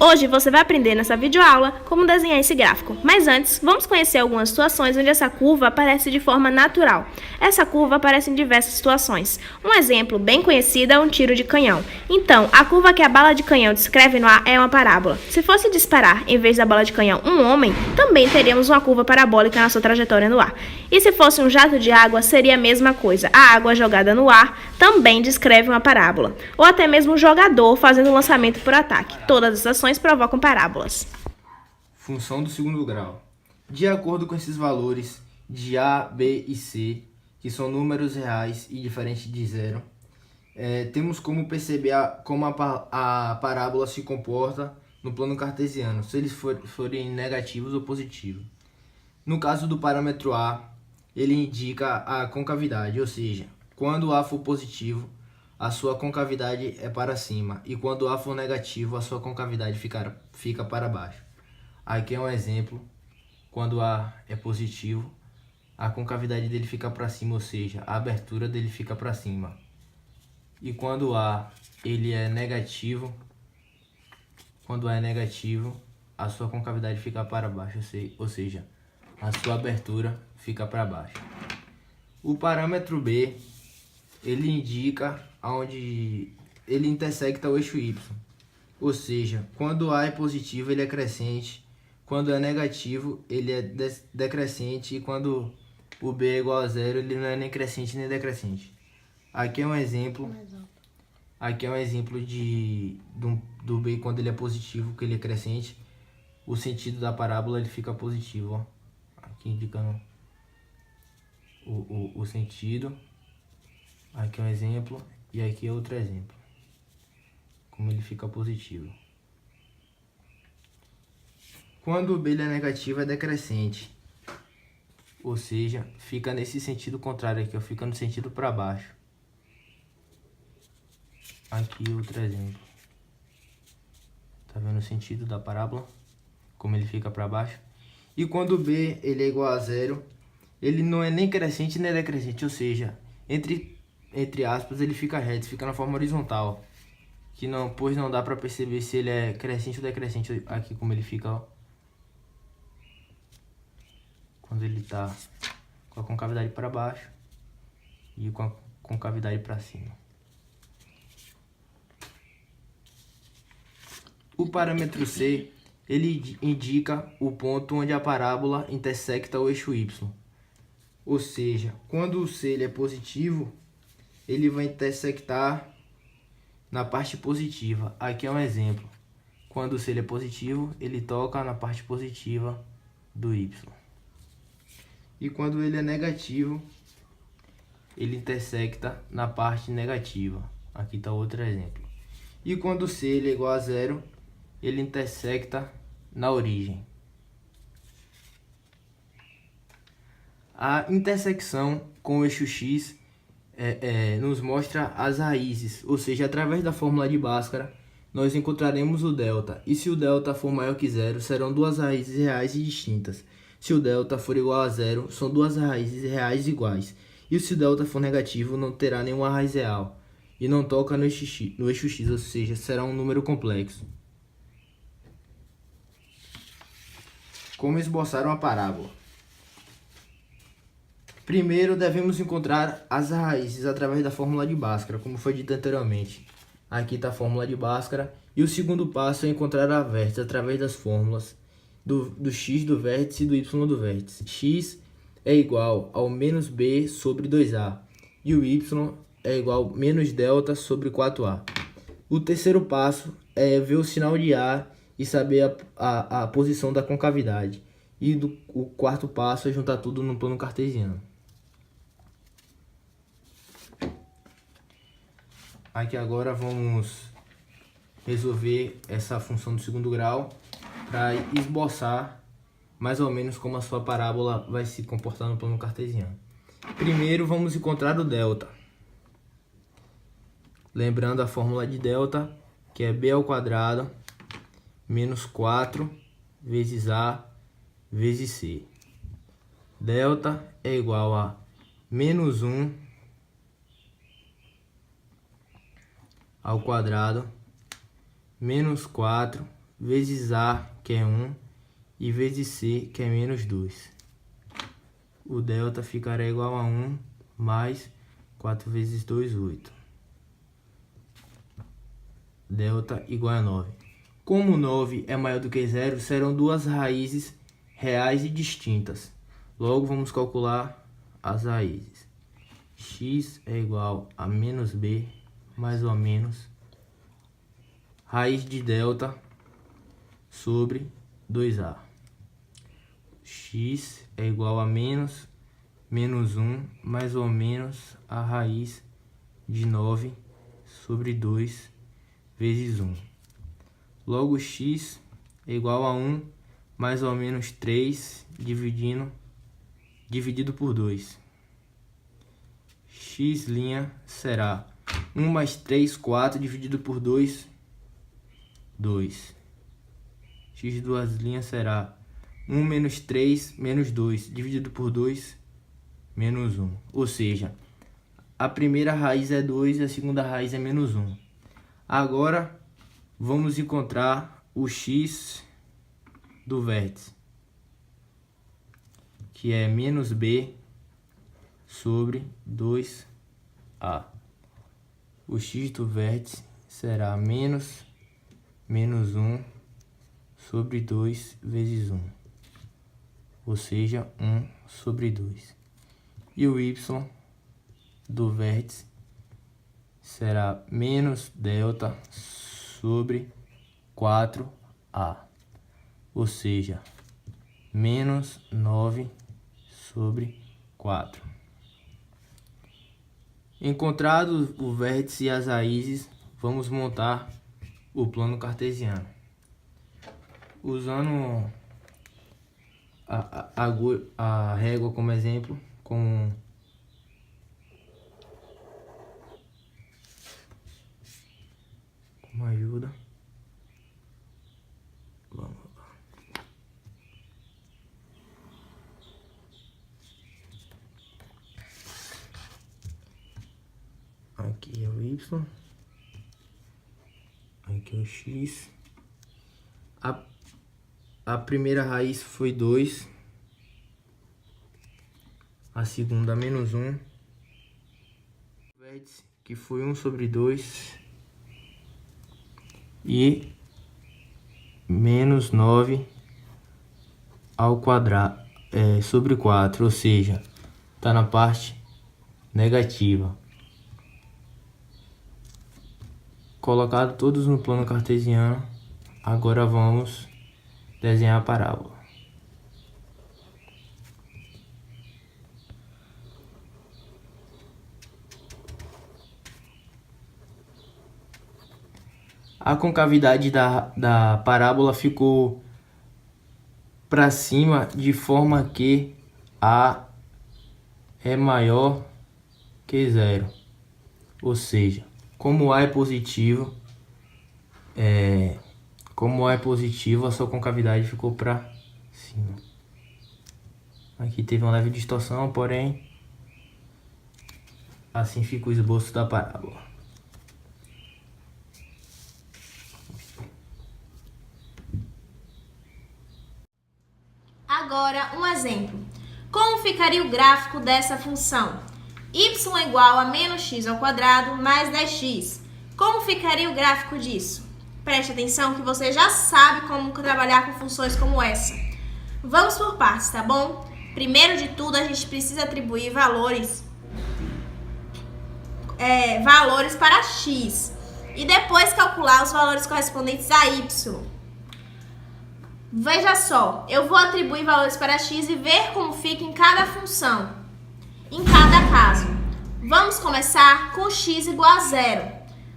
Hoje você vai aprender nessa videoaula como desenhar esse gráfico. Mas antes, vamos conhecer algumas situações onde essa curva aparece de forma natural. Essa curva aparece em diversas situações. Um exemplo bem conhecido é um tiro de canhão. Então, a curva que a bala de canhão descreve no ar é uma parábola. Se fosse disparar, em vez da bala de canhão, um homem, também teríamos uma curva parabólica na sua trajetória no ar. E se fosse um jato de água, seria a mesma coisa. A água jogada no ar também descreve uma parábola. Ou até mesmo um jogador fazendo um lançamento por ataque. Todas as ações provocam parábolas. Função do segundo grau. De acordo com esses valores de A, B e C, que são números reais e diferentes de zero, temos como perceber como a parábola se comporta no plano cartesiano, se eles forem negativos ou positivos. No caso do parâmetro A, ele indica a concavidade, ou seja, quando A for positivo, a sua concavidade é para cima, e quando A for negativo, a sua concavidade fica para baixo. Aqui é um exemplo, quando A é positivo, a concavidade dele fica para cima, ou seja, a abertura dele fica para cima. E quando A ele é negativo, a sua concavidade fica para baixo, ou seja, a sua abertura fica para baixo. O parâmetro B, ele indica onde ele intersecta o eixo Y. Ou seja, quando A é positivo, ele é crescente. Quando é negativo, ele é decrescente. E quando o B é igual a zero, ele não é nem crescente nem decrescente. Aqui é um exemplo. Do B quando ele é positivo, que ele é crescente. O sentido da parábola ele fica positivo. Ó. Aqui indicando o sentido. Aqui é um exemplo e aqui é outro exemplo. Como ele fica positivo. Quando o B é negativo é decrescente. Ou seja, fica nesse sentido contrário aqui, ó, fica no sentido para baixo. Aqui outro exemplo. Tá vendo o sentido da parábola? Como ele fica para baixo. E quando o B ele é igual a zero, ele não é nem crescente nem decrescente, ou seja, entre aspas, ele fica reto, fica na forma horizontal. Pois não dá para perceber se ele é crescente ou decrescente aqui como ele fica, ó. Quando ele tá com a concavidade para baixo e com a concavidade para cima. O parâmetro C, ele indica o ponto onde a parábola intersecta o eixo Y. Ou seja, quando o C ele é positivo, ele vai intersectar na parte positiva. Aqui é um exemplo. Quando o C ele é positivo, ele toca na parte positiva do Y. E quando ele é negativo, ele intersecta na parte negativa. Aqui está outro exemplo. E quando o C ele é igual a zero, ele intersecta na origem. A intersecção com o eixo X nos mostra as raízes, ou seja, através da fórmula de Bhaskara, nós encontraremos o delta. E se o delta for maior que zero, serão duas raízes reais e distintas. Se o delta for igual a zero, são duas raízes reais iguais. E se o delta for negativo, não terá nenhuma raiz real. E não toca no eixo X, ou seja, será um número complexo. Como esboçar uma parábola? Primeiro, devemos encontrar as raízes através da fórmula de Bhaskara, como foi dito anteriormente. Aqui está a fórmula de Bhaskara. E o segundo passo é encontrar a vértice através das fórmulas do x do vértice e do y do vértice. X é igual ao menos b sobre 2a. E o y é igual ao menos delta sobre 4a. O terceiro passo é ver o sinal de A e saber a posição da concavidade. E o quarto passo é juntar tudo no plano cartesiano. Aqui agora vamos resolver essa função do segundo grau para esboçar mais ou menos como a sua parábola vai se comportar no plano cartesiano. Primeiro vamos encontrar o delta. Lembrando a fórmula de delta, que é b ao quadrado menos 4 vezes a vezes c. Delta é igual a menos 1 ao quadrado menos 4 vezes A, que é 1, e vezes C, que é menos 2. O delta ficará igual a 1 mais 4 vezes 2, 8. Delta igual a 9. Como 9 é maior do que 0, serão duas raízes reais e distintas. Logo, vamos calcular as raízes. X é igual a menos B, mais ou menos, raiz de delta sobre 2A. X é igual a menos 1, mais ou menos a raiz de 9 sobre 2 vezes 1. Logo, x é igual a 1 mais ou menos 3 dividido por 2. X' será 1 mais 3, 4, dividido por 2, 2. X duas linhas será 1 menos 3 menos 2, dividido por 2, menos 1. Ou seja, a primeira raiz é 2 e a segunda raiz é menos 1. Agora, vamos encontrar o x do vértice, que é menos b sobre 2a. O x do vértice será menos 1 sobre 2 vezes 1, ou seja, 1 sobre 2. E o y do vértice será menos delta sobre 4a, ou seja, menos 9 sobre 4. Encontrado o vértice e as raízes, vamos montar o plano cartesiano. Usando a régua como exemplo, com ajuda. Vamos lá. Aqui é o y, aqui é o x. A primeira raiz foi 2, a segunda menos 1, o vértice que foi 1 sobre 2 e menos 9 ao quadrado sobre 4, ou seja, está na parte negativa. Colocado todos no plano cartesiano, agora vamos desenhar a parábola. A concavidade da parábola ficou para cima, de forma que A é maior que 0. Ou seja, como A é positivo, a sua concavidade ficou para cima. Aqui teve uma leve distorção, porém, assim fica o esboço da parábola. Agora, um exemplo. Como ficaria o gráfico dessa função? Y é igual a menos x ao quadrado mais 10x. Como ficaria o gráfico disso? Preste atenção que você já sabe como trabalhar com funções como essa. Vamos por partes, tá bom? Primeiro de tudo, a gente precisa atribuir valores para x. E depois calcular os valores correspondentes a y. Veja só, eu vou atribuir valores para x e ver como fica em cada função, em cada caso. Vamos começar com x igual a 0.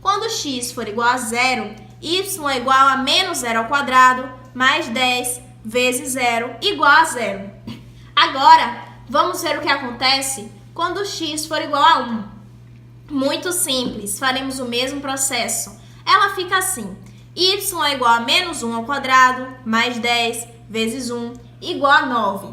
Quando x for igual a 0, y é igual a menos 0 ao quadrado mais 10 vezes 0 igual a 0. Agora, vamos ver o que acontece quando x for igual a 1. Muito simples, faremos o mesmo processo. Ela fica assim. Y é igual a menos 1 ao quadrado, mais 10 vezes 1, igual a 9.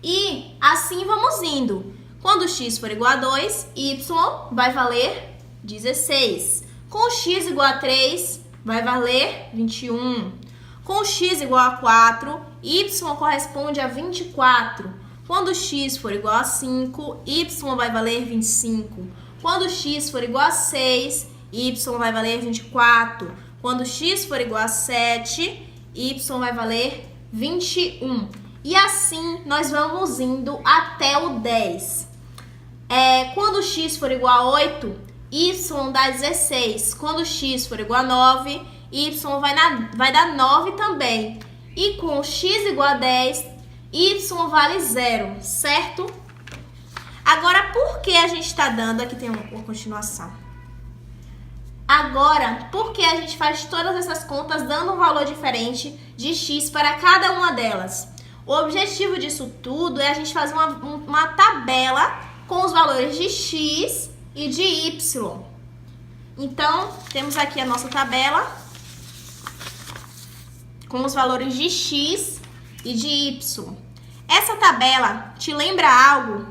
E assim vamos indo. Quando x for igual a 2, y vai valer 16. Com x igual a 3, vai valer 21. Com x igual a 4, y corresponde a 24. Quando x for igual a 5, y vai valer 25. Quando x for igual a 6, y vai valer 24. Quando x for igual a 7, y vai valer 21. E assim nós vamos indo até o 10. Quando x for igual a 8, y dá 16. Quando x for igual a 9, y vai dar 9 também. E com x igual a 10, y vale 0, certo? Agora, por que a gente está dando... Aqui tem uma continuação. Agora, por que a gente faz todas essas contas dando um valor diferente de x para cada uma delas? O objetivo disso tudo é a gente fazer uma tabela com os valores de x e de y. Então, temos aqui a nossa tabela com os valores de x e de y. Essa tabela te lembra algo?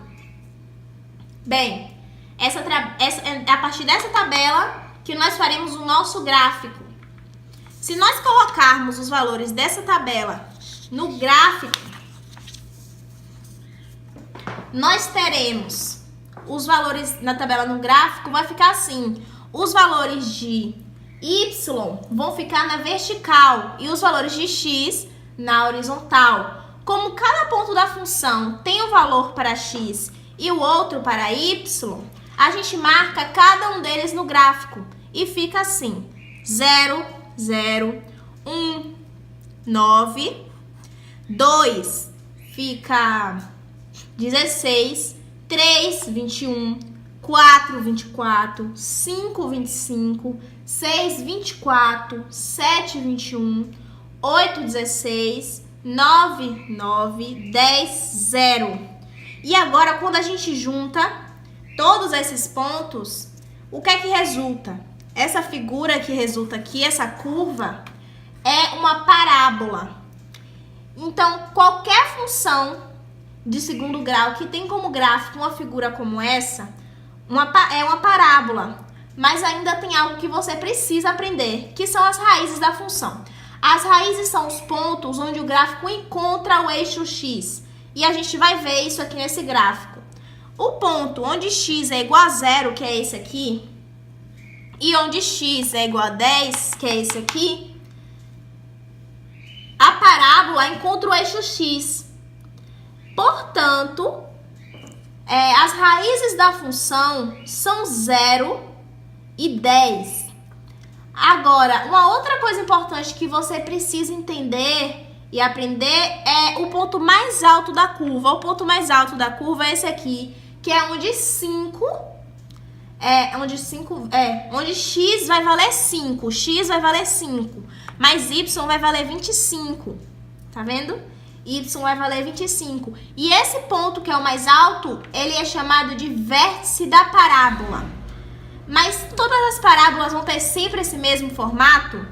Bem, é a partir dessa tabela que nós faremos o nosso gráfico. Se nós colocarmos os valores dessa tabela no gráfico, nós teremos os valores na tabela no gráfico, vai ficar assim. Os valores de y vão ficar na vertical e os valores de x na horizontal. Como cada ponto da função tem um valor para x e o outro para y, a gente marca cada um deles no gráfico e fica assim: 0, 0, 1, 9, 2 fica 16, 3, 21, 4, 24, 5, 25, 6, 24, 7, 21, 8, 16, 9, 9, 10, 0. E agora, quando a gente junta todos esses pontos, o que é que resulta? Essa figura que resulta aqui, essa curva, é uma parábola. Então, qualquer função de segundo grau que tem como gráfico uma figura como essa, é uma parábola. Mas ainda tem algo que você precisa aprender, que são as raízes da função. As raízes são os pontos onde o gráfico encontra o eixo x. E a gente vai ver isso aqui nesse gráfico. O ponto onde x é igual a 0, que é esse aqui, e onde x é igual a 10, que é esse aqui, a parábola encontra o eixo x. Portanto, as raízes da função são 0 e 10. Agora, uma outra coisa importante que você precisa entender e aprender é o ponto mais alto da curva. O ponto mais alto da curva é esse aqui, que é onde onde x vai valer 5. X vai valer 5, mas y vai valer 25. Tá vendo? Y vai valer 25. E esse ponto, que é o mais alto, ele é chamado de vértice da parábola. Mas todas as parábolas vão ter sempre esse mesmo formato?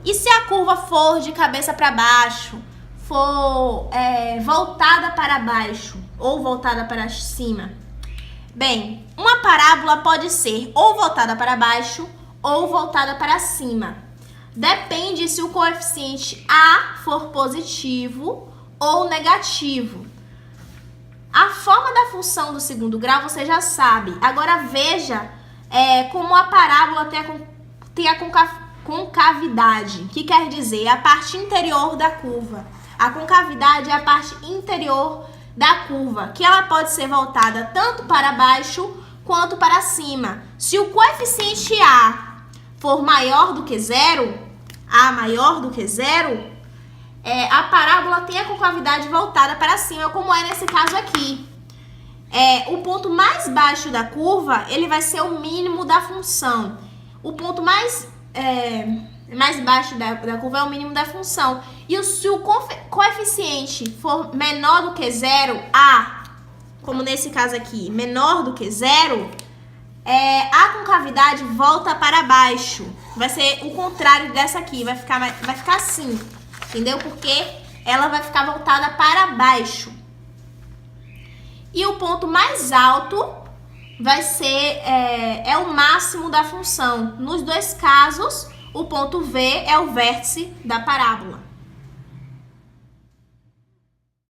E se a curva for de cabeça para baixo, for voltada para baixo ou voltada para cima? Bem, uma parábola pode ser ou voltada para baixo ou voltada para cima. Depende se o coeficiente A for positivo ou negativo. A forma da função do segundo grau você já sabe. Agora veja como a parábola tem a concavidade, que quer dizer a parte interior da curva. A concavidade é a parte interior da curva, que ela pode ser voltada tanto para baixo quanto para cima. Se o coeficiente A for maior do que 0, A maior do que 0, a parábola tem a concavidade voltada para cima, como é nesse caso aqui. O ponto mais baixo da curva, ele vai ser o mínimo da função. O ponto mais baixo da curva é o mínimo da função. E se o coeficiente for menor do que 0, A, como nesse caso aqui, menor do que 0, a concavidade volta para baixo. Vai ser o contrário dessa aqui, vai ficar assim, entendeu? Porque ela vai ficar voltada para baixo. E o ponto mais alto vai ser o máximo da função. Nos dois casos, o ponto V é o vértice da parábola.